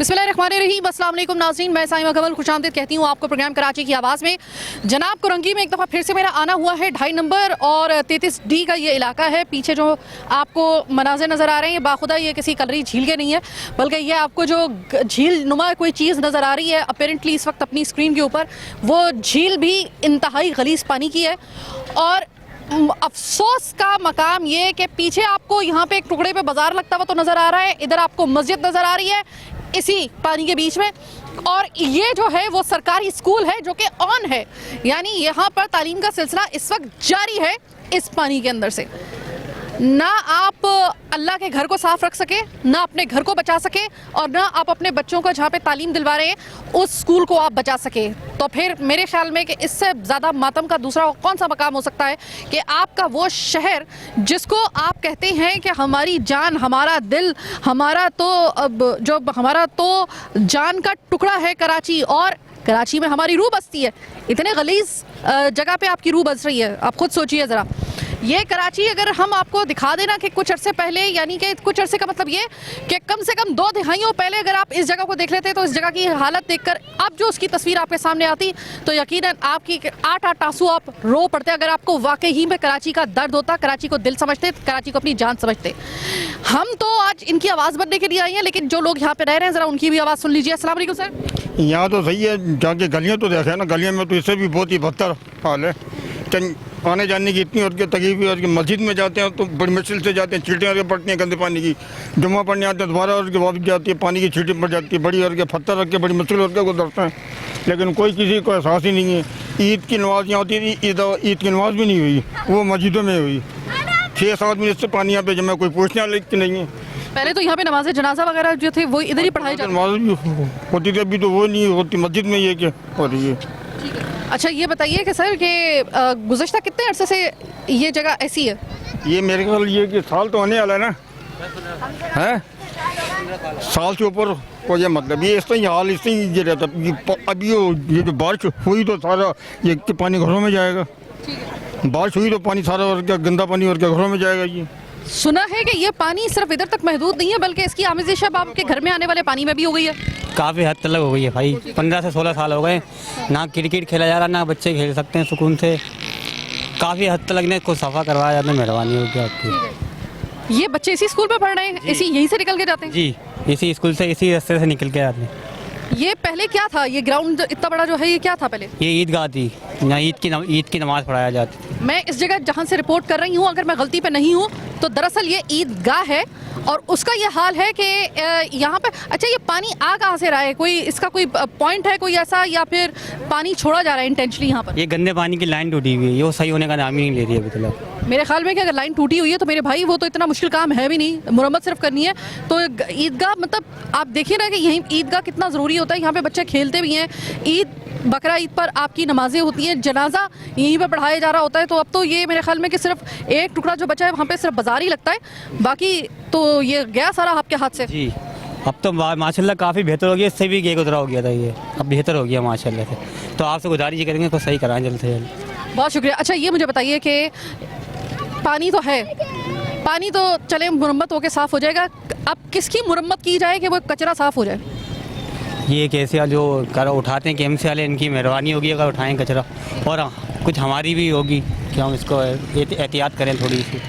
बिस्मिल्लाहिर्रहमानिर्रहीम, अस्सलाम वालेकुम नाज़रीन, मैं साइमा कमल खुशामदीद कहती हूँ आपको प्रोग्राम कराची की आवाज़ में। जनाब कुरंगी में एक दफ़ा फिर से मेरा आना हुआ है। 2.5 नंबर और 33D का ये इलाका है। पीछे जो आपको मनाज़िर नज़र आ रहे हैं, बाखुदा ये किसी कलरी झील के नहीं है, बल्कि ये आपको जो झील नुमा कोई चीज़ नज़र आ रही है अपेरेंटली इस वक्त अपनी स्क्रीन के ऊपर, वो झील भी इंतहाई गलीज़ पानी की है। और अफसोस का मकाम ये कि पीछे आपको यहाँ पे एक टुकड़े पे बाजार लगता हुआ तो नज़र आ रहा है, इधर आपको मस्जिद नज़र आ रही है इसी पानी के बीच में। और ये जो है वो सरकारी स्कूल है जो कि ऑन है, यानी यहाँ पर तालीम का सिलसिला इस वक्त जारी है इस पानी के अंदर से। ना आप अल्लाह के घर को साफ रख सके, ना अपने घर को बचा सके, और ना आप अपने बच्चों को जहाँ पे तालीम दिलवा रहे हैं उस स्कूल को आप बचा सके। तो फिर मेरे ख्याल में कि इससे ज़्यादा मातम का दूसरा कौन सा मकाम हो सकता है कि आपका वो शहर जिसको आप कहते हैं कि हमारी जान, हमारा दिल, हमारा तो जान का टुकड़ा है कराची, और कराची में हमारी रूह बसती है। इतने गलीज़ जगह पे आपकी रूह बस रही है, आप खुद सोचिए ज़रा। ये कराची अगर हम आपको दिखा देना कि कुछ अरसे पहले, यानी कि कुछ अरसे का मतलब ये कि कम से कम 2 दहाइयों पहले अगर आप इस जगह को देख लेते तो इस जगह की हालत देखकर अब जो उसकी तस्वीर आपके सामने आती तो यकीनन आपकी 8 आंसू आप रो पड़ते अगर आपको वाकई ही में कराची का दर्द होता, कराची को दिल समझते, कराची को अपनी जान समझते। हम तो आज इनकी आवाज़ बनने के लिए आई हैं, लेकिन जो लोग यहाँ पे रह रहे हैं ज़रा उनकी भी आवाज़ सुन लीजिए। अस्सलाम वालेकुम सर। यहाँ तो सही है, जाके गलियाँ तो देखे ना, गलियों में तो इससे भी बहुत ही बदतर हाल है। आने जाने की इतनी और की तकलीफ है, और मस्जिद में जाते हैं तो बड़ी मुश्किल से जाते हैं, छींटें और पड़ती हैं गंदे पानी की। जुम्मा पढ़ने आते हैं दोबारा और के वापस जाती है, पानी की छींटें पड़ जाती है, बड़ी और के पत्थर रख के बड़ी मुश्किल और के गुजरते हैं, लेकिन कोई किसी को एहसास ही नहीं है। ईद की नमाज यहाँ होती है, ईद की नमाज भी नहीं हुई, वो मस्जिदों में हुई। 6-7 मिनट से पानी यहाँ पे जमा, कोई पूछने वाले की नहीं है। पहले तो यहाँ पे नमाज जनाजा वगैरह जो थे वो इधर ही पढ़ाई जाती नमाज भी होती थी, अभी तो वो नहीं होती, मस्जिद में ये क्या हो रही है। अच्छा ये बताइए कि सर कि गुज़श्ता कितने अरसे से ये जगह ऐसी है? ये मेरे ख्याल ये कि साल तो आने वाला है ना, है साल से ऊपर हो जाए, मतलब ये इस तरह हाल इस तरह ये रहता। अभी ये जो बारिश हुई तो सारा ये पानी घरों में जाएगा, बारिश हुई तो पानी सारा और क्या गंदा पानी और क्या घरों में जाएगा। ये सुना है कि ये पानी सिर्फ इधर तक महदूद नहीं है, बल्कि इसकी आमेज़िश अब आपके घर में आने वाले पानी में भी हो गई है। काफ़ी हद तक हो गई है भाई, 15 से 16 साल हो गए, ना क्रिकेट खेला जा रहा, ना बच्चे खेल सकते हैं सुकून से। काफ़ी हद तक लगने को सफ़ा करवाया जाता है, मेहरबानी होगी आपकी। ये बच्चे इसी स्कूल में पढ़ रहे हैं, इसी यहीं से निकल के जाते हैं? जी, इसी स्कूल से, इसी रास्ते से निकल के आते हैं। ये पहले क्या था, ये ग्राउंड इतना बड़ा जो है ये क्या था पहले? ये ईदगाह थी, यहाँ ईद की नमाज़ पढ़ाया जाती थी। मैं इस जगह जहाँ से रिपोर्ट कर रही हूँ, अगर मैं गलती पे नहीं हूँ तो दरअसल ये ईदगाह है, और उसका ये हाल है कि यहाँ पे अच्छा ये पानी आ कहाँ से रहा है, कोई इसका कोई पॉइंट है कोई ऐसा, या फिर पानी छोड़ा जा रहा है इंटेंशनली यहाँ पर? ये गंदे पानी की लाइन टूटी हुई है, ये वो सही होने का नाम ही नहीं ले रही है अभी तक। मेरे ख्याल में कि अगर लाइन टूटी हुई है तो मेरे भाई वो तो इतना मुश्किल काम है भी नहीं, मुरम्मत सिर्फ करनी है। तो ईदगाह मतलब आप देखिए ना कि यहीं ईदगाह कितना ज़रूरी होता है, यहाँ पे बच्चे खेलते भी हैं, ईद बकरा ईद पर आपकी नमाजें होती हैं, जनाजा यहीं पर पढ़ाया जा रहा होता है। तो अब तो ये मेरे ख्याल में कि सिर्फ एक टुकड़ा जो बचा है वहाँ पे सिर्फ बाजार ही लगता है, बाकी तो ये गया सारा आपके हाथ से। जी, अब तो माशाल्लाह काफ़ी बेहतर हो गया, इससे भी ये गुजरा हो गया था, ये अब बेहतर हो गया माशाल्लाह से। तो आपसे गुजारिश करेंगे को सही कराएं जल्द से जल्द। बहुत शुक्रिया। अच्छा ये मुझे बताइए कि पानी तो है, पानी तो चले मुरम्मत होकर साफ़ हो जाएगा, अब किसकी मुरम्मत की जाए कि वो कचरा साफ़ हो जाए? ये कैसे जो कर उठाते हैं केएमसी वाले, इनकी मेहरबानी होगी अगर उठाएं कचरा, और कुछ हमारी भी होगी कि हम इसको एहतियात करें थोड़ी सी।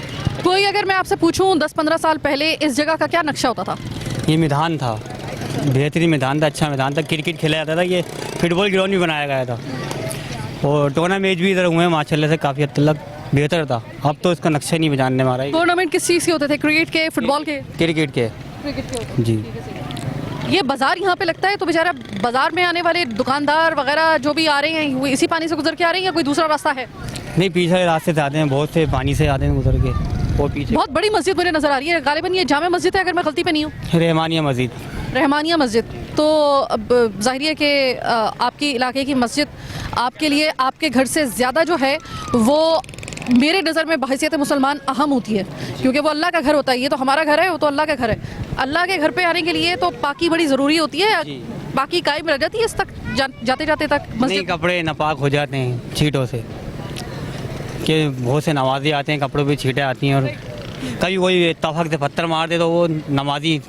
कोई अगर मैं आपसे पूछूं 10-15 साल पहले इस जगह का क्या नक्शा होता था? ये मैदान था, बेहतरीन मैदान था, अच्छा मैदान था, क्रिकेट खेला जाता था, ये फुटबॉल ग्राउंड भी बनाया गया था, और टूर्नामेंट भी इधर हुए माशाल्लाह से, काफ़ी हद तक बेहतर था। अब तो इसका नक्शा नहीं जानने में आ रहा है। टूर्नामेंट किस चीज़ के होते थे, क्रिकेट के, फुटबॉल के? क्रिकेट के जी। ये बाजार यहाँ पे लगता है, तो बेचारा बाजार में आने वाले दुकानदार वगैरह जो भी आ रहे हैं वो इसी पानी से गुजर के आ रहे हैं या कोई दूसरा रास्ता है? नहीं, पीछे रास्ते से आते हैं, बहुत से पानी से आते हैं गुजर के। वो पीछे बहुत बड़ी मस्जिद मुझे नज़र आ रही है, गालिबन ये जामे मस्जिद है अगर मैं गलती पे नहीं हूँ। रहमानिया मस्जिद। रहमानिया मस्जिद, तो अब ज़ाहिर है कि आपकी इलाके की मस्जिद आपके लिए आपके घर से ज़्यादा जो है वो मेरे नज़र में बहैसियत मुसलमान अहम होती है, क्योंकि वो अल्लाह का घर होता है। ये तो हमारा घर है, वो तो अल्लाह का घर है। अल्लाह के घर पे आने के लिए तो पाकी बड़ी ज़रूरी होती है, बाकी कायम रह जाती है इस तक जाते जाते तक। नहीं, कपड़े नापाक हो जाते हैं छींटों से, कि बहुत से नमाजी आते हैं, कपड़ों पे छींटें आती हैं, और कभी कोई इत्तफाक से पत्थर मार दे तो वो नमाजी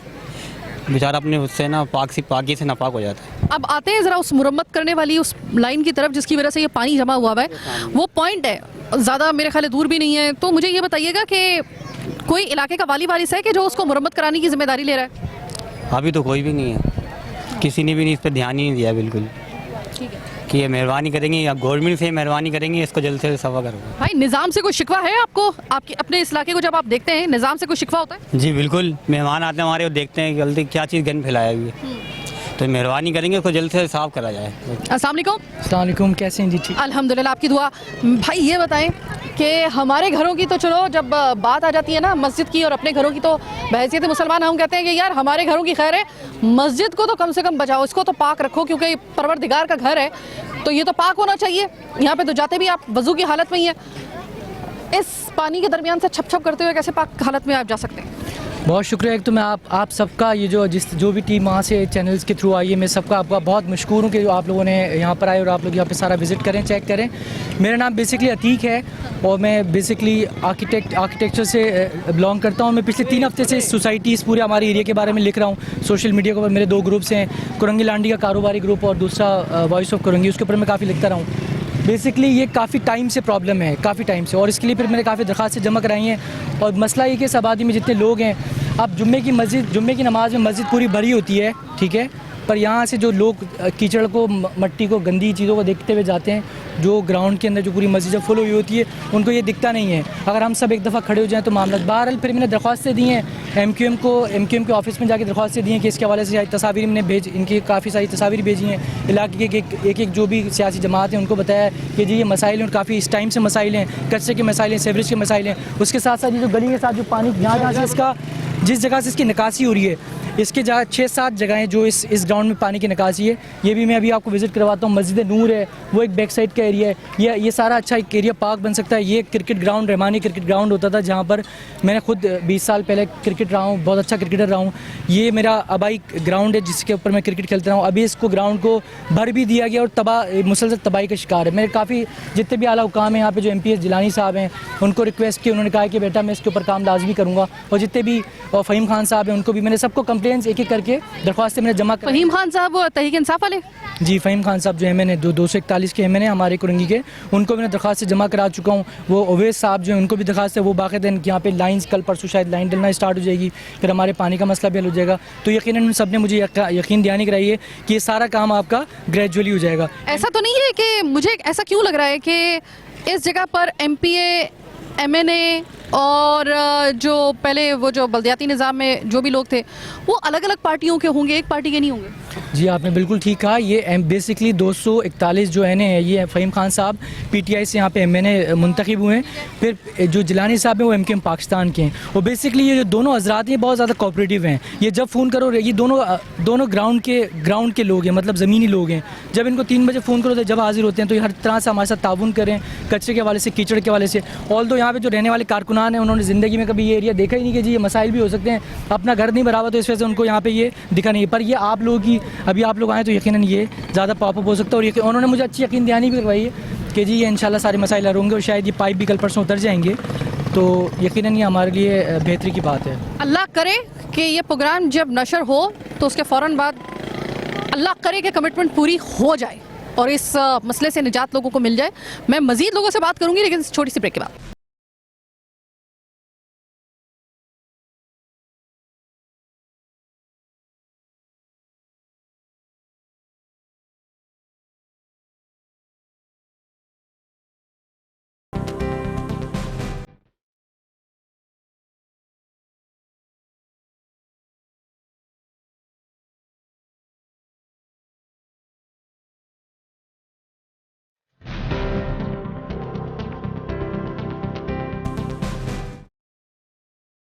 बेचारा अपने उससे ना पाकी से नापाक हो जाता है। अब आते हैं ज़रा उस मुरम्मत करने वाली उस लाइन की तरफ जिसकी वजह से ये पानी जमा हुआ है, वो पॉइंट है, ज़्यादा मेरे ख्याल दूर भी नहीं है। तो मुझे ये बताइएगा कि कोई इलाके का वाली वारिस है कि जो उसको मुरम्मत कराने की जिम्मेदारी ले रहा है? अभी तो कोई भी नहीं है, किसी ने भी नहीं इस पर ध्यान ही नहीं दिया बिल्कुल, ठीक है कि ये मेहरबानी करेंगे या गवर्नमेंट से मेहरबानी करेंगे इसको जल्द से जल्द सफा करो। भाई, निज़ाम से कोई शिकवा है आपको? आपके अपने इस इलाके को जब आप देखते हैं, निज़ाम से कोई शिकवा होता है? जी बिल्कुल, मेहमान आते हैं हमारे और देखते हैं कि जल्दी क्या चीज़ गंद फैलाया हुई है, तो मेहरबानी करेंगे उसको जल्द से साफ़ करा जाए। अस्सलाम वालेकुम। अस्सलाम वालेकुम, कैसे हैं जी? ठीक। अल्हम्दुलिल्लाह, आपकी दुआ। भाई ये बताएं कि हमारे घरों की तो चलो जब बात आ जाती है ना मस्जिद की और अपने घरों की, तो बहैसियत मुसलमान हम कहते हैं कि यार हमारे घरों की खैर है, मस्जिद को तो कम से कम बचाओ, इसको तो पाक रखो, क्योंकि परवरदिगार का घर है तो ये तो पाक होना चाहिए। यहाँ पे तो जाते भी आप वज़ू की हालत में ही है, इस पानी के दरमियान से छप छप करते हुए कैसे पाक हालत में आप जा सकते हैं? बहुत शुक्रिया। एक तो मैं आप सबका ये जो भी टीम वहाँ से चैनल्स के थ्रू आई है, मैं सबका आपका बहुत मशकूर हूँ कि जो आप लोगों ने यहाँ पर आए और आप लोग यहाँ पे सारा विज़िट करें, चेक करें। मेरा नाम बेसिकली अतीक है और मैं बेसिकली आर्किटेक्चर से बिलोंग करता हूँ। मैं पिछले 3 हफ्ते से इस सोसाइटी, इस पूरे हमारे एरिया के बारे में लिख रहा हूँ सोशल मीडिया के ऊपर। मेरे 2 ग्रुप्स हैं, कुरंगी लांडी का कारोबारी ग्रुप और दूसरा वॉइस ऑफ कुरंगी, उसके ऊपर मैं काफ़ी लिखता रहा हूँ। बेसिकली ये काफ़ी टाइम से प्रॉब्लम है, काफ़ी टाइम से, और इसके लिए फिर मैंने काफ़ी दरख्वास्तें जमा कराई हैं। और मसला ये कि इस आबादी में जितने लोग हैं, अब जुम्मे की नमाज़ में मस्जिद पूरी भरी होती है, ठीक है, पर यहाँ से जो लोग कीचड़ को, मट्टी को, गंदी चीज़ों को देखते हुए जाते हैं, जो ग्राउंड के अंदर जो पूरी मस्जिद जब फुल हुई होती है उनको ये दिखता नहीं है। अगर हम सब एक दफ़ा खड़े हो जाएं तो मामला। बहरहाल फिर मैंने दरख्वास्तें दी हैं MQM के ऑफिस में जाके दरख्वास्तें दी हैं कि इसके हवाले से तस्वीर मैंने इनकी काफ़ी सारी तस्वीर भेजी हैं। इलाके के एक जो भी सियासी जमात हैं उनको बताया कि जी ये मसाइल हैं और काफ़ी इस टाइम से मसाइल हैं, कचरे के मसाइल हैं, सीवरेज के मसाइल हैं। उसके साथ साथ ये जो गली के साथ जो पानी जहाँ से इसका, जिस जगह से इसकी निकासी हो रही है, इसके जगह 6-7 जगहें जो इस ग्राउंड में पानी की निकासी है, ये भी मैं अभी आपको विज़िट करवाता हूँ। मस्जिद नूर है, वो एक बैक साइड का एरिया है। ये सारा अच्छा एक एरिया पार्क बन सकता है। ये cricket ground, Rahmani cricket ground होता था, जहाँ पर मैंने खुद 20 साल पहले क्रिकेट रहा हूँ, बहुत अच्छा क्रिकेटर रहा हूँ। ये मेरा आबाई ग्राउंड है जिसके ऊपर मैं क्रिकेट खेलता रहा हूँ। अभी इसको ग्राउंड को भर भी दिया गया और मुसलसल तबाही का शिकार है। मेरे काफ़ी जितने भी आला हुकाम हैं यहाँ पे, जो MPS जिलानी साहब हैं, उनको रिक्वेस्ट की, उन्होंने कहा कि बेटा मैं इसके ऊपर काम लाजमी करूँगा। और जितने भी फ़हीम खान साहब हैं उनको भी मैंने सबको कंप्लेंट्स एक एक करके दरख्वास्तें मैंने जमा कर। फ़हीम खान साहब वो तहरीक इंसाफ वाले? जी, फ़हीम खान साहब जो MN है 241 के MN है हमारे कुरंगी के, उनको मैंने दरख्वास्तें जमा करा चुका हूँ। वो अवैस साहब जो हैं उनको भी दरख्वास्त है, वो बाकायदा यहाँ पे लाइन्स कल परसों शायद लाइन डलना स्टार्ट हो जाएगी, फिर हमारे पानी का मसला भी हल हो जाएगा। तो यकीनन उन सब ने मुझे यकीन दिलानी कराई है कि ये सारा काम आपका ग्रेजुअली हो जाएगा। ऐसा तो नहीं है कि मुझे ऐसा क्यों लग रहा है कि इस जगह पर MPA, MNA और जो पहले वो जो बल्दियाती निज़ाम में जो भी लोग थे वो अलग अलग पार्टियों के होंगे, एक पार्टी के नहीं होंगे? जी, आपने बिल्कुल ठीक कहा। ये बेसिकली 241 जो NA है, ये फ़हीम खान साहब PTI से यहाँ पे MNA मुंतखब हुए हैं। फिर जो जिलानी साहब हैं वो MKM पाकिस्तान के हैं। और बेसिकली ये जो दोनों हजरात हैं बहुत ज़्यादा कोऑपरेटिव हैं। ये जब फ़ोन करो, ये दोनों ग्राउंड के लोग हैं, मतलब ज़मीनी लोग हैं। जब इनको 3 बजे फ़ोन करो तो जब हाजिर होते हैं, तो ये हर तरह से हमारे साथ ताउन करें, कचरे के हवाले से, कीचड़ के हवाले से। ऑल्दो यहाँ पे जो रहने वाले कारकुनान हैं उन्होंने ज़िंदगी में कभी ये एरिया देखा ही नहीं कि जी ये मसाइल भी हो सकते हैं, अपना घर नहीं बराबर, तो इस वजह से उनको यहाँ पे ये दिखा नहीं। पर ये आप लोगों की, अभी आप लोग आए तो यकीनन ये ज़्यादा पॉपअप हो सकता है। और उन्होंने मुझे अच्छी यकीन दहानी भी करवाई है कि जी ये इंशाल्लाह सारे मसाइल हल होंगे और शायद ये पाइप भी कल परसों उतर जाएंगे। तो यकीनन ये हमारे लिए बेहतरी की बात है। अल्लाह करे कि ये प्रोग्राम जब नशर हो तो उसके फ़ौरन बाद अल्लाह करे कि कमिटमेंट पूरी हो जाए और इस मसले से निजात लोगों को मिल जाए। मैं मज़ीद लोगों से बात करूँगी लेकिन इस छोटी सी ब्रेक के बाद।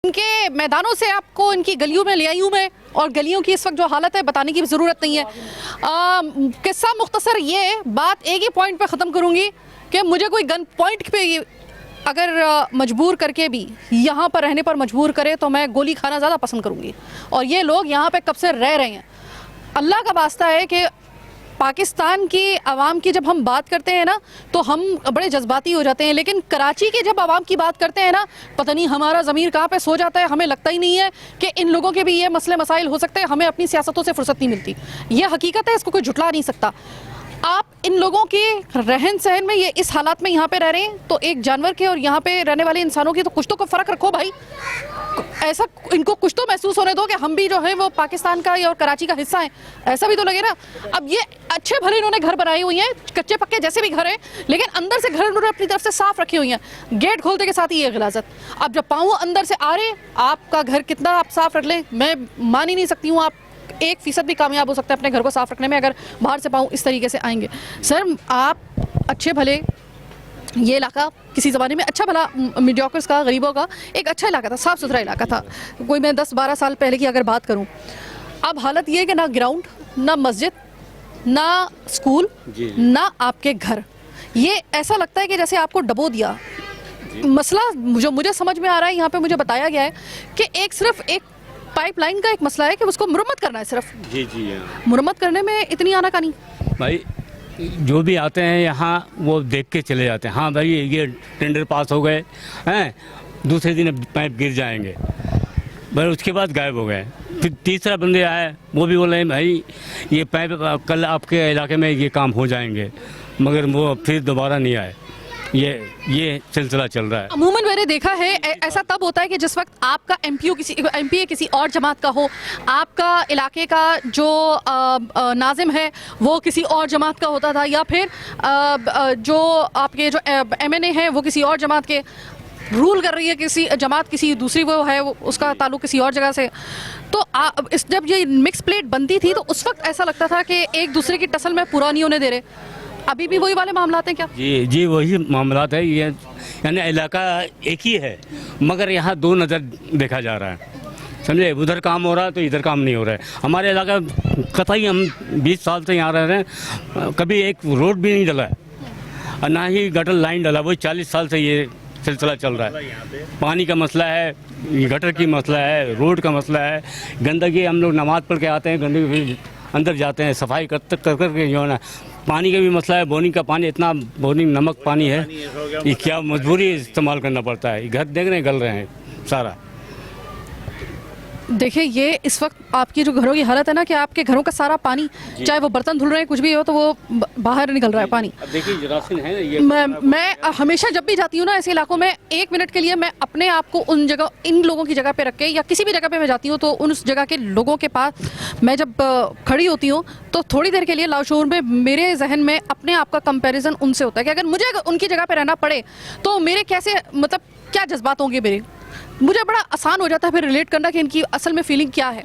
इनके मैदानों से आपको इनकी गलियों में ले आई हूँ मैं, और गलियों की इस वक्त जो हालत है बताने की ज़रूरत नहीं है। किस्सा मुख्तसर ये बात एक ही पॉइंट पे ख़त्म करूँगी कि मुझे कोई गन पॉइंट पे अगर मजबूर करके भी यहाँ पर रहने पर मजबूर करे तो मैं गोली खाना ज़्यादा पसंद करूँगी। और ये लोग यहाँ पे कब से रह रहे हैं, अल्लाह का वास्ता है कि पाकिस्तान की आवाम की जब हम बात करते हैं ना तो हम बड़े जज्बाती हो जाते हैं, लेकिन कराची की जब आवाम की बात करते हैं ना, पता नहीं हमारा ज़मीर कहाँ पे सो जाता है। हमें लगता ही नहीं है कि इन लोगों के भी ये मसले मसाइल हो सकते हैं। हमें अपनी सियासतों से फुर्सत नहीं मिलती, ये हकीकत है, इसको कोई झुटला नहीं सकता। आप इन लोगों के रहन सहन में, ये इस हालात में यहाँ पे रह रहे हैं, तो एक जानवर के और यहाँ पे रहने वाले इंसानों की तो कुछ तो फ़र्क रखो भाई। ऐसा इनको कुछ तो महसूस होने दो कि हम भी जो है वो पाकिस्तान का और कराची का हिस्सा है, ऐसा भी तो लगे ना। अब ये अच्छे भले इन्होंने घर बनाए हुए हैं, कच्चे पक्के जैसे भी घर हैं, लेकिन अंदर से घर इन्होंने अपनी तरफ से साफ रखे हुए हैं, गेट खोलते के साथ ही ये गिलाजत। अब जब पाँव अंदर से आ रहे, आपका घर कितना आप साफ रख लें, मैं मान ही नहीं सकती हूँ आप 1% भी कामयाब हो सकते हैं अपने घर को साफ रखने में अगर बाहर से पाँव इस तरीके से आएंगे। सर आप अच्छे भले, ये इलाका किसी ज़माने में अच्छा भला मीडियोकर्स का, गरीबों का एक अच्छा इलाका था, साफ़ सुथरा इलाका था। कोई मैं 10-12 साल पहले की अगर बात करूं, अब हालत ये है कि ना ग्राउंड, ना मस्जिद, ना स्कूल, ना आपके घर। ये ऐसा लगता है कि जैसे आपको डबो दिया। मसला जो मुझे समझ में आ रहा है, यहाँ पे मुझे बताया गया है कि सिर्फ एक पाइपलाइन का एक मसला है कि उसको मुरम्मत करना है सिर्फ। जी मुरम्मत करने में इतनी आनाकानी। भाई जो भी आते हैं यहाँ वो देख के चले जाते हैं, हाँ भाई ये टेंडर पास हो गए हैं, दूसरे दिन पाइप गिर जाएंगे, भाई उसके बाद गायब हो गए। फिर तीसरा बंदे आए, वो भी बोले भाई ये पाइप कल आपके इलाके में ये काम हो जाएंगे, मगर वो फिर दोबारा नहीं आए। ये सिलसिला चल रहा है। अमूमन मैंने देखा है ऐसा तब होता है कि जिस वक्त आपका एमपी किसी और जमात का हो, आपका इलाके का जो नाजिम है वो किसी और जमात का होता था, या फिर जो आपके जो एमएनए है वो किसी और जमात के रूल कर रही है, किसी जमात किसी दूसरी वो है, उसका ताल्लुक किसी और जगह से। तो जब ये मिक्स प्लेट बनती थी तो उस वक्त ऐसा लगता था कि एक दूसरे की टसल में पूरा नहीं होने दे रहे। अभी भी वही वाले मामलात हैं क्या? जी वही मामलात है। ये यानी इलाका एक ही है, मगर यहाँ दो नज़र देखा जा रहा है, समझे। उधर काम हो रहा है तो इधर काम नहीं हो रहा है। हमारे इलाका कतई, हम 20 साल से यहाँ रह रहे हैं, कभी एक रोड भी नहीं डला है और ना ही गटर लाइन डला। वही 40 साल से ये सिलसिला चल रहा है। पानी का मसला है, गटर की मसला है, रोड का मसला है, गंदगी। हम लोग नमाज़ पढ़ के आते हैं, गंदगी फिर अंदर जाते हैं, सफाई कर के जो है ना। पानी का भी मसला है, बोरिंग का पानी, इतना बोरिंग नमक पानी है, ये क्या मजबूरी इस्तेमाल करना पड़ता है। घर देख रहे हैं गल रहे हैं सारा। देखिए ये इस वक्त आपकी जो घरों की हालत है ना, कि आपके घरों का सारा पानी, चाहे वो बर्तन धुल रहे हैं कुछ भी हो, तो वो बाहर निकल रहा है पानी। अब देखिए राशन है ये। मैं हमेशा जब भी जाती हूँ ना ऐसे इलाकों में, 1 मिनट के लिए मैं अपने आप को उन जगह, इन लोगों की जगह पे रख के, या किसी भी जगह पे मैं जाती हूँ तो उस जगह के लोगों के पास मैं जब खड़ी होती हूँ तो थोड़ी देर के लिए लाशूर में मेरे जहन में अपने आप का कंपैरिजन उनसे होता है कि अगर मुझे उनकी जगह पे रहना पड़े तो मेरे कैसे, मतलब क्या जज्बात होंगे मेरे। मुझे बड़ा आसान हो जाता है फिर रिलेट करना कि इनकी असल में फीलिंग क्या है।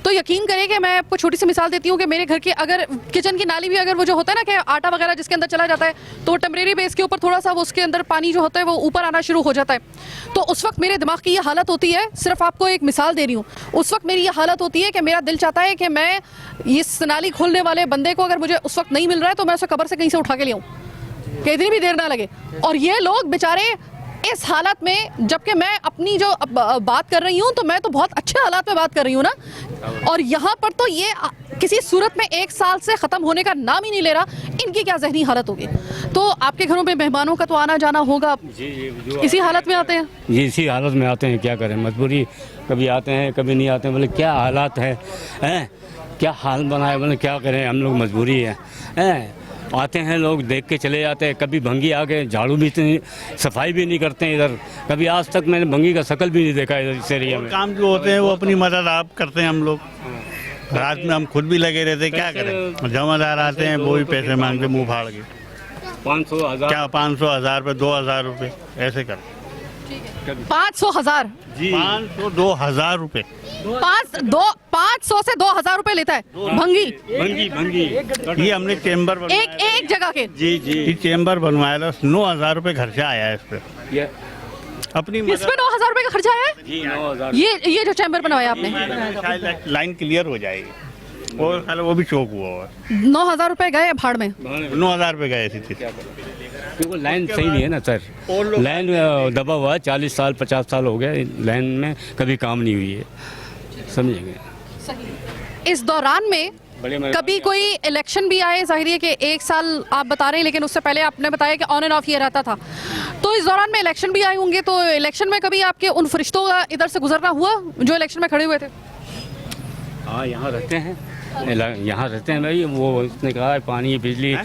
तो यकीन करें कि मैं आपको छोटी सी मिसाल देती हूँ कि मेरे घर के अगर किचन की नाली भी, अगर वो जो होता है ना कि आटा वगैरह जिसके अंदर चला जाता है, तो टेम्परेरी बेस के ऊपर थोड़ा सा वो उसके अंदर पानी जो होता है वो ऊपर आना शुरू हो जाता है। तो उस वक्त मेरे दिमाग की ये हालत होती है, सिर्फ आपको एक मिसाल दे रही हूँ, उस वक्त मेरी ये हालत होती है कि मेरा दिल चाहता है कि मैं इस नाली खोलने वाले बंदे को, अगर मुझे उस वक्त नहीं मिल रहा है तो मैं उसे कब्र से कहीं से उठा के ले आऊँ कि इतनी भी देर ना लगे। और ये लोग बेचारे इस हालत में, जबकि मैं अपनी जो बात कर रही हूँ तो मैं तो बहुत अच्छे हालात में बात कर रही हूँ ना, और यहाँ पर तो ये किसी सूरत में 1 साल से ख़त्म होने का नाम ही नहीं ले रहा। इनकी क्या जहनी हालत होगी। तो आपके घरों में मेहमानों का तो आना जाना होगा, इसी हालत में आते हैं। ये इसी हालत में आते हैं, क्या करें, मजबूरी। कभी आते हैं कभी नहीं आते हैं, बोले क्या हालात है, क्या हाल बनाए, बोले क्या करें, हम लोग मजबूरी है। आते हैं लोग, देख के चले जाते हैं। कभी भंगी आ गए, झाड़ू भी सफाई भी नहीं करते हैं इधर। कभी आज तक मैंने भंगी का शकल भी नहीं देखा इधर इस एरिया में। काम जो होते हैं वो अपनी मदद आप करते हैं, हम लोग रात में हम खुद भी लगे रहते हैं, क्या करें। जमादार आते हैं, वो भी पैसे मांगते मुंह फाड़ के, 500,000 क्या 500, 1000 रुपये, 2000 रुपये ऐसे कर। 500 हज़ार, 500, 2000 रुपये, 500 से 2000 रुपए लेता है भंगी। ये हमने चेम्बर एक जगह के। ये चेम्बर बनवाया था, 9000 रुपये खर्चा आया है इस पे। अपनी इसमें 9000 रुपए का खर्चा है जी, 9000। ये जो चैम्बर बनवाया आपने, लाइन क्लियर हो जाएगी, और वो भी चौक हुआ। 9000 रुपए गए भाड़ में, 9000 रुपये गए ऐसी चीज। क्योंकि लाइन सही नहीं है ना सर, लाइन दबा हुआ है। 40 साल 50 साल हो गए लाइन में, कभी काम नहीं हुई है, समझेंगे। इस दौरान में कभी कोई इलेक्शन भी आए, जाहिर है कि 1 साल आप बता रहे हैं, लेकिन उससे पहले आपने बताया कि ऑन एंड ऑफ ये रहता था, तो इस दौरान में इलेक्शन भी आए होंगे, तो इलेक्शन में कभी आपके उन फरिश्तों का इधर से गुजरना हुआ जो इलेक्शन में खड़े हुए थे? हाँ, यहाँ रहते हैं, यहाँ रहते हैं भाई। वो उसने कहा है पानी बिजली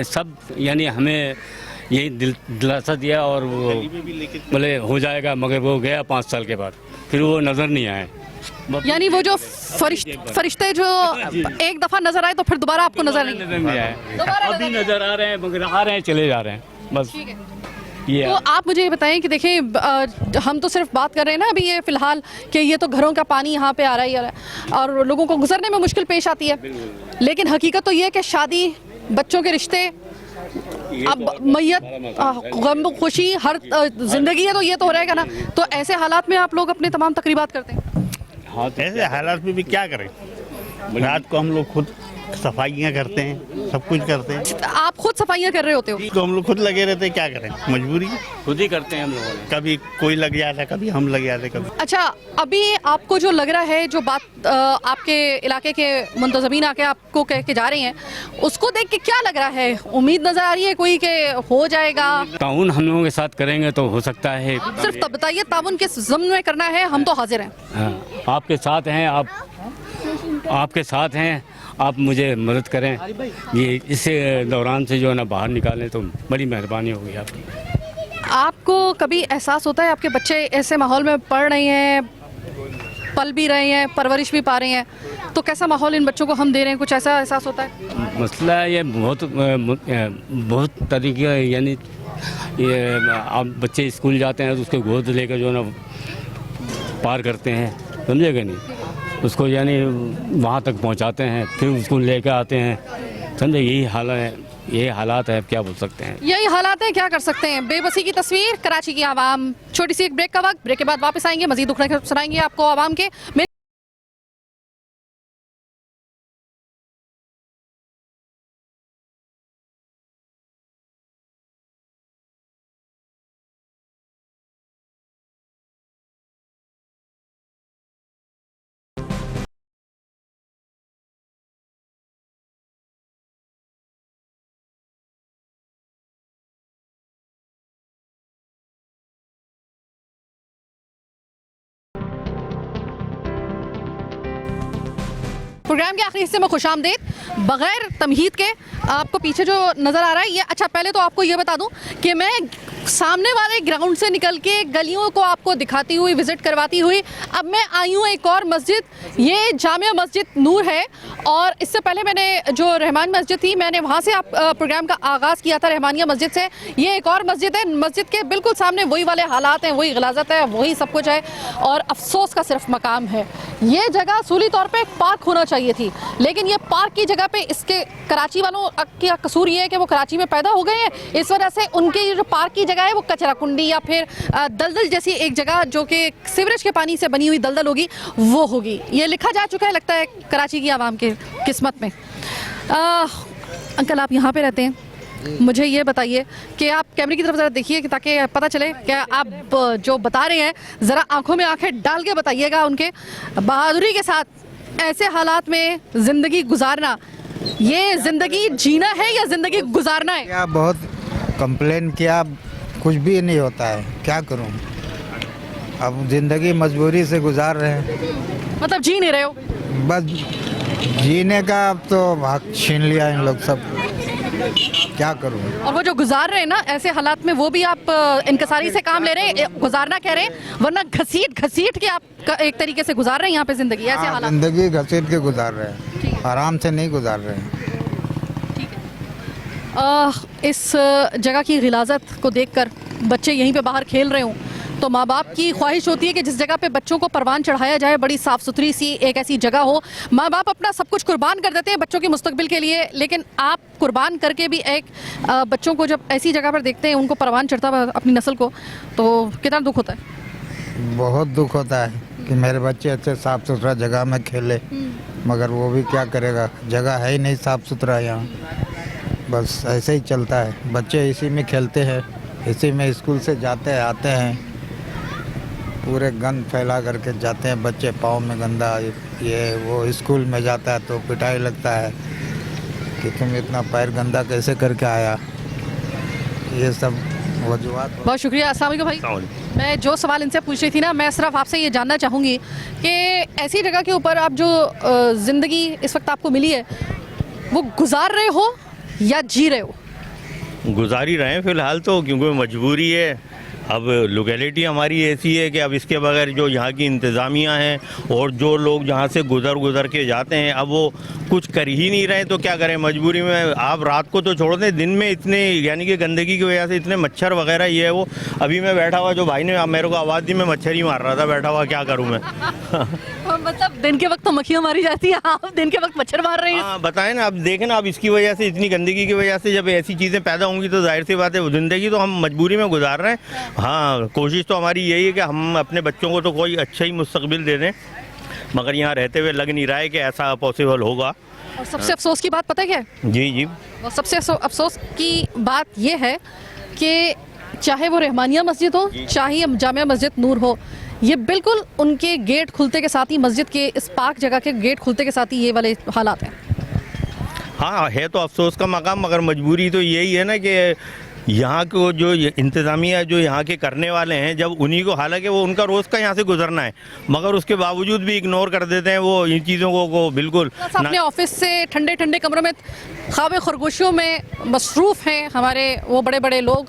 सब, यानी हमें यही दिलासा दिया और वो बोले हो जाएगा, मगर वो गया 5 साल के बाद, फिर वो नज़र नहीं आए। यानी वो जो फरिश्ते जो एक दफा नजर आए तो फिर दोबारा आपको नजर नहीं आए। अभी नजर आ रहे हैं, मगर आ रहे हैं चले जा रहे हैं, बस ये। तो आप मुझे ये बताएं कि देखें, हम तो सिर्फ बात कर रहे हैं ना अभी ये फिलहाल कि ये तो घरों का पानी यहाँ पे आ रहा ही आ रहा है और लोगों को गुजरने में मुश्किल पेश आती है, लेकिन हकीकत तो ये है कि शादी, बच्चों के रिश्ते, अब मैयत, गम, खुशी, हर जिंदगी है, तो ये तो रहेगा ना। तो ऐसे हालात में आप लोग अपने तमाम तकरीबात करते हैं? हाँ, ऐसे हालात में भी क्या करें, रात को हम लोग खुद सफाइयाँ करते हैं, सब कुछ करते हैं। आप खुद सफाइयाँ कर रहे होते हो? तो हम लोग खुद लगे रहते हैं, क्या करें, मजबूरी खुद ही करते हैं हम लोगों ने। कभी कोई लग जाता है, कभी हम लग जाते, कभी। अच्छा, अभी आपको जो लग रहा है, जो बात आपके इलाके के मुंतज़मीन आके आपको कह के जा रहे हैं, उसको देख के क्या लग रहा है? उम्मीद नजर आ रही है कोई के हो जाएगा? ताउन हम लोगों के साथ करेंगे तो हो सकता है। आप सिर्फ तब बताइए ताउन किस ज़म्न में करना है, हम तो हाजिर हैं। हाँ, आपके साथ हैं, आपके साथ हैं, आप मुझे मदद करें, ये इस दौरान से जो है ना बाहर निकालें तो बड़ी मेहरबानी होगी आपकी। आपको कभी एहसास होता है आपके बच्चे ऐसे माहौल में पढ़ रहे हैं, पल भी रहे हैं, परवरिश भी पा रहे हैं, तो कैसा माहौल इन बच्चों को हम दे रहे हैं, कुछ ऐसा एहसास होता है? मसला ये बहुत तरीके, यानी ये आप बच्चे स्कूल जाते हैं तो उसके गोद लेकर जो है ना पार करते हैं, समझेगा नहीं, उसको यानी वहाँ तक पहुँचाते हैं, फिर उसको लेकर आते हैं, समझे, यही हालात है, क्या बोल सकते हैं। यही हालात है, क्या कर सकते हैं। बेबसी की तस्वीर, कराची की आवाम। छोटी सी एक ब्रेक का वक्त, ब्रेक के बाद वापस आएंगे, मजीद दुख सुनाएंगे आपको आवाम के। प्रोग्राम के आखिरी हिस्से में खुशामदीद। बगैर तमहीद के आपको पीछे जो नज़र आ रहा है ये, अच्छा पहले तो आपको ये बता दूं कि मैं सामने वाले ग्राउंड से निकल के गलियों को आपको दिखाती हुई, विज़िट करवाती हुई, अब मैं आई हूँ एक और मस्जिद, ये जामिया मस्जिद नूर है। और इससे पहले मैंने जो रहमान मस्जिद थी, मैंने वहाँ से आप प्रोग्राम का आगाज़ किया था, रहमानिया मस्जिद से। ये एक और मस्जिद है, मस्जिद के बिल्कुल सामने वही वाले हालात हैं, वही गलाजत है, वही सब कुछ है, और अफसोस का सिर्फ मकाम है। ये जगह असूली तौर पर एक पार्क होना चाहिए थी, लेकिन ये पार्क की जगह पे इसके कराची वालों का कसूर ये है कि वो कराची में पैदा हो गए हैं, इस वजह से उनके जो पार्क की जगह है वो कचरा कुंडी या फिर दलदल जैसी एक जगह जो कि सीवरेज के पानी से बनी हुई दलदल होगी, वो होगी। ये लिखा जा चुका है, लगता है, कराची की आवाम के किस्मत में। अंकल, आप यहाँ पे रहते हैं, मुझे ये बताइए कि आप कैमरे की तरफ ज़रा देखिए कि ताकि पता चले कि आप जो बता रहे हैं, ज़रा आंखों में आंखें डाल के बताइएगा उनके। बहादुरी के साथ ऐसे हालात में ज़िंदगी गुजारना, ये ज़िंदगी जीना है या ज़िंदगी गुजारना है? क्या बहुत कंप्लेन किया, कुछ भी नहीं होता है, क्या करूं। अब ज़िंदगी मजबूरी से गुजार रहे हैं। मतलब जी नहीं रहे हो? बस जीने का अब तो हक छीन लिया इन लोग सब, क्या करूं। और वो जो गुजार रहे हैं ना ऐसे हालात में, वो भी आप इनकसारी से काम ले रहे हैं, गुजारना कह रहे हैं, वरना घसीट घसीट के आप एक तरीके से गुजार रहे हैं यहाँ पे ज़िंदगी, ऐसे हालात। ज़िंदगी घसीट के गुजार रहे हैं, आराम से नहीं गुजार रहे हैं। इस जगह की गिलाजत को देखकर बच्चे यहीं पे बाहर खेल रहे हों तो माँ बाप की ख्वाहिश होती है कि जिस जगह पे बच्चों को परवान चढ़ाया जाए, बड़ी साफ़ सुथरी सी एक ऐसी जगह हो। माँ बाप अपना सब कुछ कुर्बान कर देते हैं बच्चों के मुस्तकबिल के लिए, लेकिन आप कुर्बान करके भी एक बच्चों को जब ऐसी जगह पर देखते हैं, उनको परवान चढ़ता हुआ अपनी नस्ल को, तो कितना दुख होता है? बहुत दुख होता है कि मेरे बच्चे अच्छे साफ़ सुथरा जगह में खेले, मगर वो भी क्या करेगा, जगह है ही नहीं साफ़ सुथरा यहाँ। बस ऐसे ही चलता है, बच्चे इसी में खेलते हैं, इसी में स्कूल से जाते हैं, आते हैं, पूरे गंद फैला करके जाते हैं बच्चे, पाँव में गंदा ये वो स्कूल में जाता है तो पिटाई लगता है कि तुम इतना पैर गंदा कैसे करके आया, ये सब वजूहत। बहुत शुक्रिया। अस्सलाम वालेकुम भाई। मैं जो सवाल इनसे पूछ रही थी ना, मैं सिर्फ आपसे ये जानना चाहूँगी कि ऐसी जगह के ऊपर आप जो ज़िंदगी इस वक्त आपको मिली है वो गुजार रहे हो या जी रहे हो? गुजार ही रहे हैं फ़िलहाल तो, क्योंकि मजबूरी है। अब लोकेलिटी हमारी ऐसी है कि अब इसके बगैर जो यहाँ की इंतज़ामिया हैं और जो लोग जहाँ से गुज़र के जाते हैं, अब वो कुछ कर ही नहीं रहे तो क्या करें मजबूरी में। आप रात को तो छोड़ दें, दिन में इतने यानी कि गंदगी की वजह से इतने मच्छर वगैरह ये है वो। अभी मैं बैठा हुआ, जो भाई ने मेरे को आवाज़ दी, मैं मच्छर ही मार रहा था बैठा हुआ, क्या करूँ मैं। मतलब दिन के वक्त तो मक्खियाँ मारी जाती है, आप दिन के वक्त मच्छर मार रहे हैं। हाँ बताएं ना, अब देखें ना, अब इसकी वजह से, इतनी गंदगी की वजह से जब ऐसी चीज़ें पैदा होंगी तो जाहिर सी बात है ज़िंदगी तो हम मजबूरी में गुजार रहे हैं। हाँ, कोशिश तो हमारी यही है कि हम अपने बच्चों को तो कोई अच्छा ही मुस्तकबिल दे दें, मगर यहाँ रहते हुए लग नहीं रहा है कि ऐसा पॉसिबल होगा। और सबसे अफसोस की बात पता है क्या है? जी जी, और सबसे अफसोस की बात यह है कि चाहे वो रहमानिया मस्जिद हो, चाहे जामिया मस्जिद नूर हो, ये बिल्कुल उनके गेट खुलते के साथ ही, मस्जिद के इस पाक जगह के गेट खुलते के साथ ही ये वाले हालात हैं। हाँ है तो अफसोस का मकाम, मगर मजबूरी तो यही है ना कि यहाँ को जो इंतज़ामिया जो यहाँ के करने वाले हैं, जब उन्हीं को, हालांकि वो उनका रोज़ का यहाँ से गुजरना है, मगर उसके बावजूद भी इग्नोर कर देते हैं वो इन चीज़ों को बिल्कुल। अपने ऑफिस से ठंडे ठंडे कमरों में ख्वाब खरगोशियों में मसरूफ़ हैं हमारे वो बड़े बड़े लोग।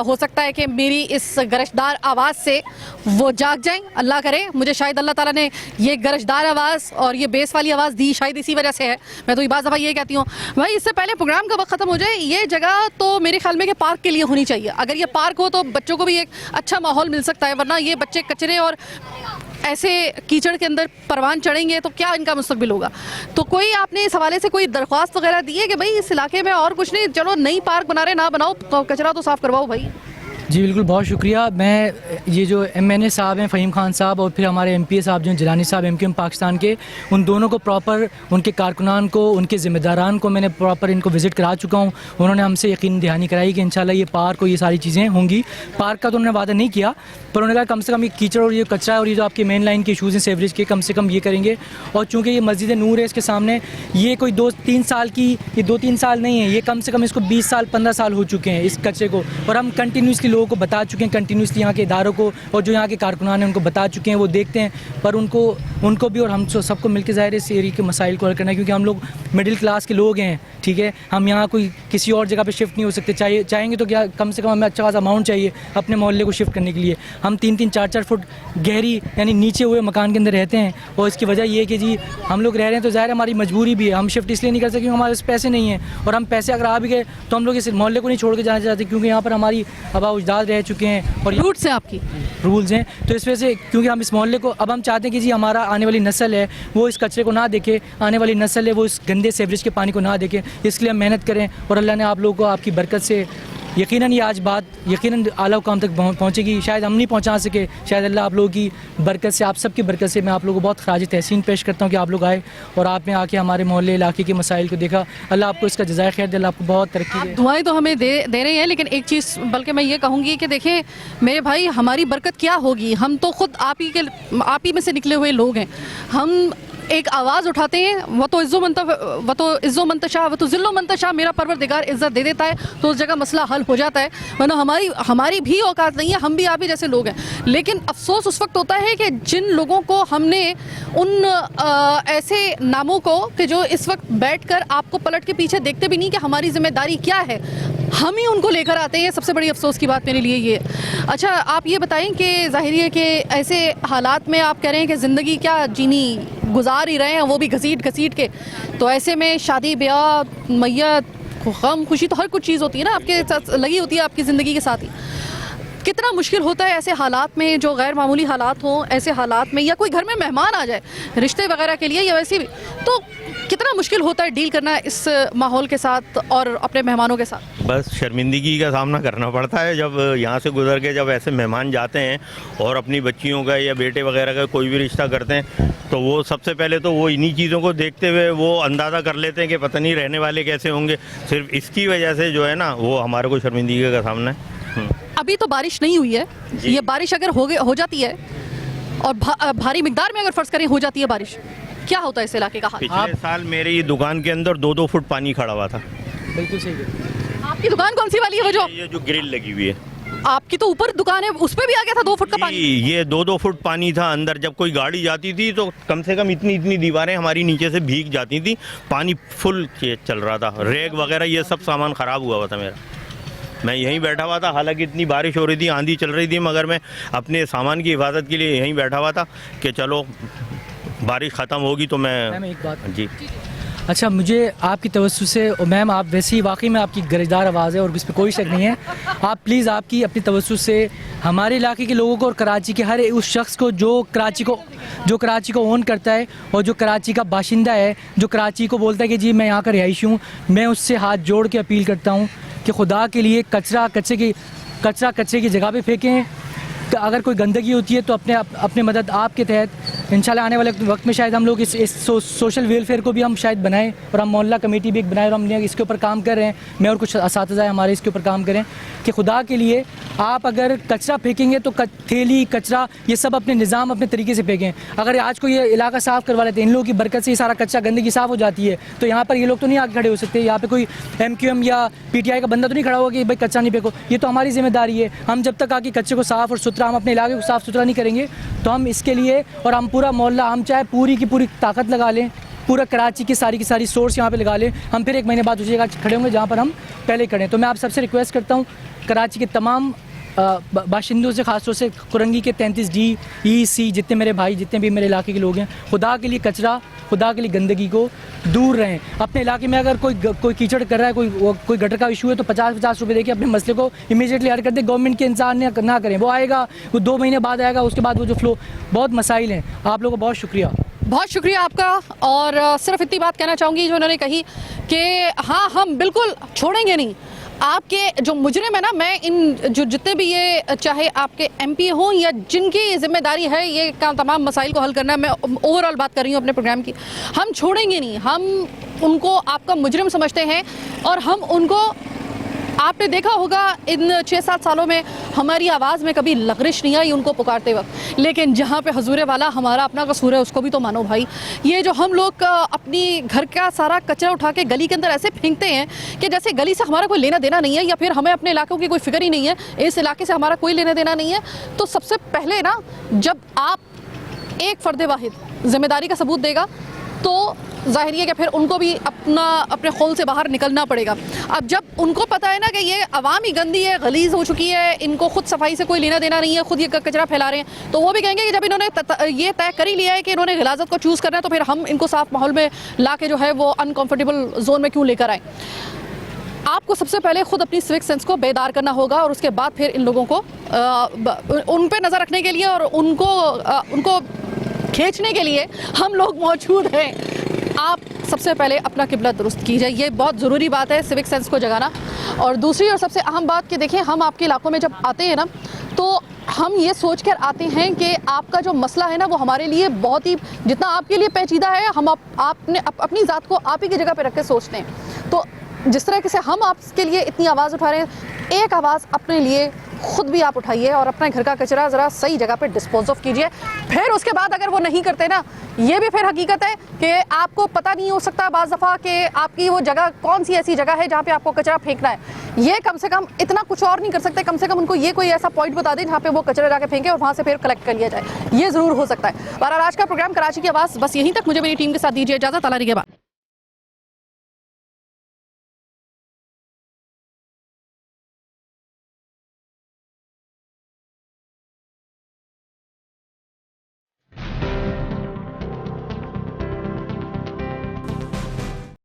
हो सकता है कि मेरी इस गरजदार आवाज़ से वो जाग जाएं, अल्लाह करे। मुझे शायद अल्लाह ताला ने ये गरजदार आवाज़ और ये बेस वाली आवाज़ दी शायद इसी वजह से है। मैं तो ये बाज़ दफ़ा ये कहती हूँ भाई, इससे पहले प्रोग्राम का वक्त ख़त्म हो जाए, ये जगह तो मेरे ख्याल में कि पार्क के लिए होनी चाहिए। अगर ये पार्क हो तो बच्चों को भी एक अच्छा माहौल मिल सकता है, वरना ये बच्चे कचरे और ऐसे कीचड़ के अंदर परवान चढ़ेंगे तो क्या इनका मुस्तकबिल होगा। तो कोई आपने इस हवाले से कोई दरख्वास्त वगैरह दी है कि भाई इस इलाके में और कुछ नहीं, चलो नई पार्क बना रहे, ना बनाओ तो कचरा तो साफ़ करवाओ भाई? जी बिल्कुल, बहुत शुक्रिया। मैं ये जो MNA साहब हैं फ़हीम खान साहब और फिर हमारे MPA साहब जो जिलानी साहब MQM पाकिस्तान के, उन दोनों को प्रॉपर, उनके कारकुनान को, उनके ज़िम्मेदारान को मैंने प्रॉपर इनको विज़िट करा चुका हूँ। उन्होंने हमसे यकीन दहानी कराई कि इंशाल्लाह ये पार्क और ये सारी चीज़ें होंगी। पार्क का तो उन्होंने वादा नहीं किया, पर उन्होंने कहा कम से कम ये कीचड़ और ये कचरा और ये जो आपके मेन लाइन के इशूज़ हैं सेवरेज के, कम से कम ये करेंगे। और चूँकि ये मस्जिद नूर है, इसके सामने ये कोई 2-3 साल की, ये 2-3 साल नहीं है, ये कम से कम इसको 20 साल 15 साल हो चुके हैं इस कचरे को। और हम कंटिन्यूसली लोगों को बता चुके हैं, कंटिन्यूसली यहाँ के इदारों को और जो यहाँ के कारकुनान हैं उनको बता चुके हैं, वो देखते हैं। पर उनको भी और हम सबको मिलकर ज़ाहिर है इस एरिया के मसाइल को हल करना है, क्योंकि हम लोग मिडिल क्लास के लोग हैं, ठीक है। हम यहाँ कोई किसी और जगह पे शिफ्ट नहीं हो सकते, चाहेंगे तो क्या, कम से कम हमें अच्छा खासा अमाउंट चाहिए अपने मोहल्ले को शिफ्ट करने के लिए। हम 3-3, 4-4 फुट गहरी यानी नीचे हुए मकान के अंदर रहते हैं, और इसकी वजह ये है कि जी हम लोग रह रहे हैं तो ज़ाहिर हमारी मजबूरी भी है। हम शिफ्ट इसलिए नहीं कर सकते क्योंकि हमारे पास पैसे नहीं हैं, और हम पैसे अगर आ भी गए तो हम लोग इस मोहल्ले को नहीं छोड़ के जाना चाहते, क्योंकि यहाँ पर हमारी आबा अजदाद रह चुके हैं और रूट्स हैं आपकी, रूल्स हैं। तो इस वजह से क्योंकि हम इस मोहल्ले को, अब हम चाहते हैं कि जी हमारा आने वाली नस्ल है वो इस कचरे को ना देखे, आने वाली नस्ल है वो इस गंदे सेवरेज के पानी को ना देखे, इसलिए हम मेहनत करें। और अल्लाह ने आप लोगों को आपकी बरकत से यकीनन ये आज बात यकीनन आला हुकाम तक पहुँचेगी। शायद हम नहीं पहुँचा सके, शायद अल्लाह आप लोगों की बरकत से, आप सबकी बरकत से मैं आप लोगों को बहुत खराज तहसीन पेश करता हूँ कि आप लोग आए और आपने आके हमारे मोहल्ले इलाके के मसाइल को देखा। अल्लाह आपको इसका जज़ाय खैर दे, अल्लाह आपको बहुत तरक्की दे। दुआएं तो हमें दे रहे हैं, लेकिन एक चीज़ बल्कि मैं ये कहूँगी कि देखें मेरे भाई, हमारी बरकत क्या होगी, हम तो ख़ुद आप ही में से निकले हुए लोग हैं। हम एक आवाज़ उठाते हैं, वह तो इज़्ज़ो मंतशा वह तो ज़िल्लो मंतशा, मेरा परवरदिगार इज़्ज़त दे देता है तो उस जगह मसला हल हो जाता है। वरना हमारी भी औकात नहीं है, हम भी आप ही जैसे लोग हैं। लेकिन अफसोस उस वक्त होता है कि जिन लोगों को हमने उन ऐसे नामों को कि जो इस वक्त बैठकर आपको पलट के पीछे देखते भी नहीं कि हमारी जिम्मेदारी क्या है, हम ही उनको लेकर आते हैं। सबसे बड़ी अफसोस की बात मेरे लिए ये। अच्छा, आप ये बताएं कि ज़ाहिर है कि ऐसे हालात में आप कह रहे हैं कि ज़िंदगी क्या जीनी गुजार ही रहे हैं, वो भी घसीट के, तो ऐसे में शादी ब्याह मैयत गम खुशी तो हर कुछ चीज़ होती है ना आपके साथ लगी होती है आपकी ज़िंदगी के साथ ही। कितना मुश्किल होता है ऐसे हालात में, जो गैर मामूली हालात हों, ऐसे हालात में, या कोई घर में मेहमान आ जाए रिश्ते वगैरह के लिए या वैसे भी, तो कितना मुश्किल होता है डील करना इस माहौल के साथ और अपने मेहमानों के साथ? बस शर्मिंदगी का सामना करना पड़ता है जब यहाँ से गुजर के जब ऐसे मेहमान जाते हैं और अपनी बच्चियों का या बेटे वगैरह का कोई भी रिश्ता करते हैं, तो वो सबसे पहले तो वो इन्हीं चीज़ों को देखते हुए वो अंदाज़ा कर लेते हैं कि पता नहीं रहने वाले कैसे होंगे। सिर्फ इसकी वजह से जो है ना, वो हमारे को शर्मिंदगी का सामना है। अभी तो बारिश नहीं हुई है, ये बारिश अगर हो जाती है और भारी मिकदार में अगर फ़र्ज़ करें हो जाती है बारिश, क्या होता है इस इलाके का हाल? पिछले साल मेरे ये दुकान के अंदर 2-2 फुट पानी खड़ा हुआ था। बिल्कुल सही है। आपकी दुकान कौन सी वाली है वो जो ये जो ग्रिल लगी हुई है, आपकी तो ऊपर दुकान है, उस पे भी आ गया था 2 फुट का पानी? ये 2-2 फुट पानी था अंदर। जब कोई गाड़ी जाती थी तो कम से कम इतनी इतनी दीवारें हमारी नीचे से भीग जाती थी। पानी फुल चल रहा था, रेग वगैरह ये सब सामान ख़राब हुआ हुआ था मेरा। मैं यहीं बैठा हुआ था, हालांकि इतनी बारिश हो रही थी, आंधी चल रही थी, मगर मैं अपने सामान की हिफाजत के लिए यहीं बैठा हुआ था कि चलो बारिश ख़त्म होगी तो मैं एक बात जी। अच्छा, मुझे आपकी तवज्जो से, और मैम आप वैसे ही वाकई में आपकी गरजदार आवाज़ है और इस पर कोई शक नहीं है, आप प्लीज़ आपकी अपनी तवज्जो से हमारे इलाके के लोगों को और कराची के हर उस शख्स को जो कराची को ओन करता है और जो कराची का बाशिंदा है, जो कराची को बोलता है कि जी मैं यहाँ का रिहायशी हूँ, मैं उससे हाथ जोड़ के अपील करता हूँ कि खुदा के लिए कचरा कचरे की जगह पे फेंकें। अगर कोई गंदगी होती है तो अपने मदद आपके तहत इंशाल्लाह आने वाले वक्त में शायद हम लोग इस सोशल वेलफेयर को भी हम शायद बनाएं, और हम मोहल्ला कमेटी भी एक बनाएं, और हम इसके ऊपर काम कर रहे हैं। मैं और कुछ असातिज़ा हमारे इसके ऊपर काम करें कि खुदा के लिए आप अगर कचरा फेंकेंगे तो थैली कचरा ये सब अपने निज़ाम अपने तरीके से फेंकें। अगर आज को ये इलाका साफ़ करवा लेते हैं, इन लोगों की बरकत से ये सारा कचरा गंदगी साफ़ हो जाती है, तो यहाँ पर ये लोग तो नहीं आगे खड़े हो सकते। यहाँ पे कोई MQM या PTI का बंदा तो नहीं खड़ा होगा कि भाई कचरा नहीं फेंको। ये तो हमारी जिम्मेदारी है। हम जब तक आके कचरे को साफ़ और सुथरा, हम अपने इलाके को साफ़ सुथरा नहीं करेंगे तो हम इसके लिए, और हम पूरा मोहल्ला, हम चाहे पूरी की पूरी ताकत लगा लें, पूरा कराची की सारी सोर्स यहाँ पे लगा लें, हम फिर 1 महीने बाद उस जगह खड़े होंगे जहाँ पर हम पहले खड़े। तो मैं आप सबसे रिक्वेस्ट करता हूँ, कराची के तमाम बाशिंदों से, ख़ासतौर से कुरंगी के 33D EC जितने मेरे भाई, जितने भी मेरे इलाके के लोग हैं, खुदा के लिए कचरा, खुदा के लिए गंदगी को दूर रहें। अपने इलाके में अगर कोई कीचड़ कर रहा है, कोई गटर का इशू है, तो 50-50 रुपये देके अपने मसले को इमीडिएटली हल कर दे। गवर्नमेंट के इंतजार ना करें, वो आएगा, वो 2 महीने बाद आएगा, उसके बाद वो जो फ्लो, बहुत मसाइल हैं। आप लोगों को बहुत शुक्रिया। बहुत शुक्रिया आपका। और सिर्फ इतनी बात कहना चाहूँगी जो उन्होंने कही कि हाँ, हम बिल्कुल छोड़ेंगे नहीं आपके जो मुजरिम है ना। मैं इन जो जितने भी ये चाहे आपके MP हों या जिनकी जिम्मेदारी है ये तमाम मसाइल को हल करना, मैं ओवरऑल बात कर रही हूँ अपने प्रोग्राम की, हम छोड़ेंगे नहीं। हम उनको आपका मुजरिम समझते हैं और हम उनको, आपने देखा होगा इन 6-7 सालों में हमारी आवाज़ में कभी लग़रिश नहीं आई उनको पुकारते वक्त, लेकिन जहाँ पे हुजूर वाला हमारा अपना कसूर है उसको भी तो मानो भाई। ये जो हम लोग अपनी घर का सारा कचरा उठा के गली के अंदर ऐसे फेंकते हैं कि जैसे गली से हमारा कोई लेना देना नहीं है, या फिर हमें अपने इलाकों की कोई फिक्र ही नहीं है, इस इलाके से हमारा कोई लेना देना नहीं है। तो सबसे पहले ना, जब आप एक फ़र्द वाहिद ज़िम्मेदारी का सबूत देगा तो ज़ाहिर है कि फिर उनको भी अपने खोल से बाहर निकलना पड़ेगा। अब जब उनको पता है ना कि ये अवाम ही गंदी है, गलीज़ हो चुकी है, इनको खुद सफाई से कोई लेना देना नहीं है, खुद ये कचरा फैला रहे हैं, तो वो भी कहेंगे कि जब इन्होंने ये तय कर ही लिया है कि इन्होंने गिलाज़त को चूज़ करना है, तो फिर हम इनको साफ़ माहौल में ला के जो है वो अनकम्फर्टेबल जोन में क्यों लेकर आए। आपको सबसे पहले खुद अपनी सिविक सेंस को बेदार करना होगा, और उसके बाद फिर इन लोगों को उन पर नज़र रखने के लिए और उनको खींचने के लिए हम लोग मौजूद हैं। आप सबसे पहले अपना किबला दुरुस्त कीजिए, ये बहुत ज़रूरी बात है, सिविक सेंस को जगाना। और दूसरी और सबसे अहम बात कि देखिए, हम आपके इलाकों में जब आते हैं ना, तो हम ये सोच कर आते हैं कि आपका जो मसला है ना वो हमारे लिए बहुत ही, जितना आपके लिए पेचीदा है, हम आपने अपनी ज़ात को आप ही की जगह पे रख के सोचते हैं। तो जिस तरह से हम आपके लिए इतनी आवाज़ उठा रहे हैं, एक आवाज़ अपने लिए खुद भी आप उठाइए और अपने घर का कचरा ज़रा सही जगह पे डिस्पोज ऑफ कीजिए। फिर उसके बाद अगर वो नहीं करते ना, ये भी फिर हकीकत है कि आपको पता नहीं हो सकता बाज़ दफ़ा कि आपकी वो जगह कौन सी ऐसी जगह है जहाँ पे आपको कचरा फेंकना है। ये कम से कम इतना कुछ और नहीं कर सकते, कम से कम उनको ये कोई ऐसा पॉइंट बता दें जहाँ पे वो कचरा जाके फेंके और वहाँ से फिर कलेक्ट कर लिया जाए। ये ज़रूर हो सकता है। बहरहाल आज का प्रोग्राम कराची की आवाज़ बस यहीं तक। मुझे मेरी टीम के साथ दीजिए इजाज़त। अल्लाह के बाद।